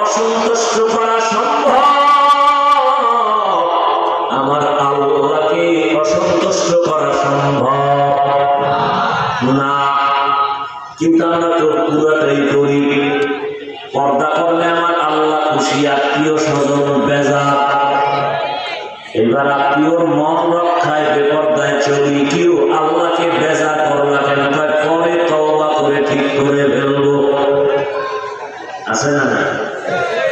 অসন্তুষ্ট করা সম্ভব, আমার আল্লাহকে অসন্তুষ্ট করা সম্ভব না। কিন্তু আমরা তো পুরাটাই করি। পর্দা করলে আমার আল্লাহ খুশি, আত্মীয় স্বজন বেজার। এবার আত্মীয়র মন রক্ষায় বেপর্দায় চলি, কেউ আল্লাহকে বেজার করলা কেন? পরে তওবা করে ঠিক করে ফেলবো। আছে না?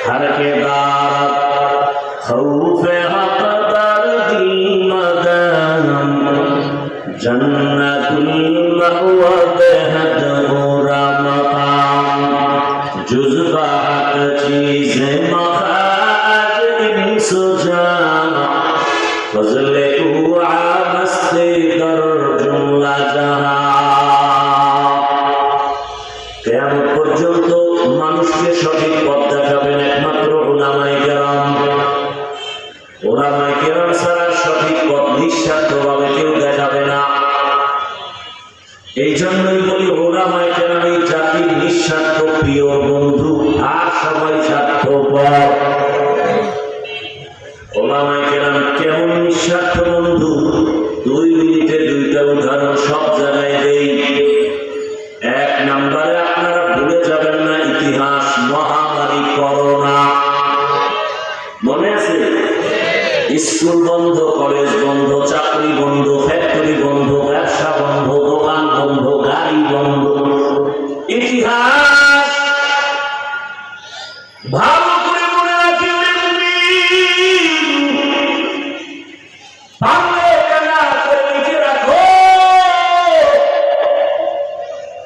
হারকে দারাত খাউফে হাতাদার দি মাদানাম জান্নাতুল মাওয়া বেহদ ওরা মাকাম জুজবাত চীজে মখাদ ইনসুজা ফজলে উআ মস্তে দর জুমলা জাহা। কিয়ামত পর্যন্ত মানুষকে সঠিক পথ দেখাবেন একমাত্র উলামায়ে কেরাম। উলামায়ে কেরাম ছাড়া সঠিক পথ নিঃস্বার্থভাবে কেউ দেখাবে না। এই জন্যই বলি উলামায়ে কেরাম এই জাতির নিঃস্বার্থ প্রিয় বন্ধু, আর সবাই স্বার্থপর। উলামায়ে কেরাম কেমন নিঃস্বার্থ বন্ধু? 2 মিনিটে 2টা উদাহরণ সব জায়গায় দেই। 1 নম্বরে আপনারা ভুলে যাবেন না ইতিহাস, মহামারী করোনা। মনে আছে? স্কুল বন্ধ, কলেজ বন্ধ, চাকরি বন্ধ, ফ্যাক্টরি বন্ধ, ব্যবসা বন্ধ, দোকান বন্ধ, গাড়ি বন্ধ। ইতিহাস ভালো করে মনে রাখি। বাংলা কানা করে লিখে রাখো,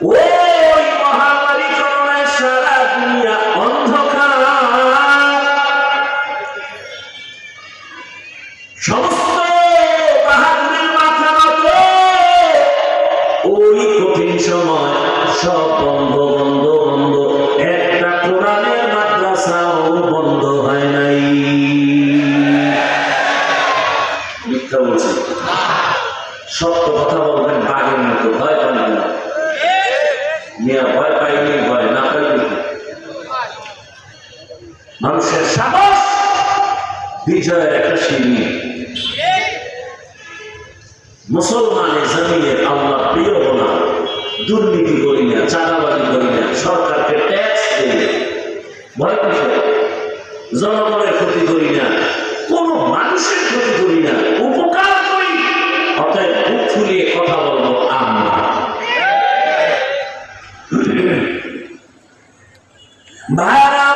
ওই মহামারী করোনায় সারা দুনিয়া অন্ধকার। সমস্ত বাহাদুরের মাথা নত। ওই কঠিন সময় সব বন্ধ বন্ধ বন্ধ। একটা কোরআনের মাদ্রাসাও বন্ধ হয় নাই। মিথ্যা বলছি? সত্য কথা বলবেন বাঘের মতো, ভয় পান না। মিয়া ভয় পাইনি, ভয় না পাইনি। মানুষের সাহস বিজয়ের একটা সিঁড়ি। মুসলমানের জমিনে আল্লাহ প্রিয় হলাম, দুর্নীতি করি না, চাঁদাবাজি করি না, সরকারকে ট্যাক্স দেই, ভয় কিসের? জনগণের ক্ষতি করি না, কোন মানুষের ক্ষতি করি না, উপকার করি। অতএব বুক ফুলিয়ে কথা বলবো আমরা। ভাই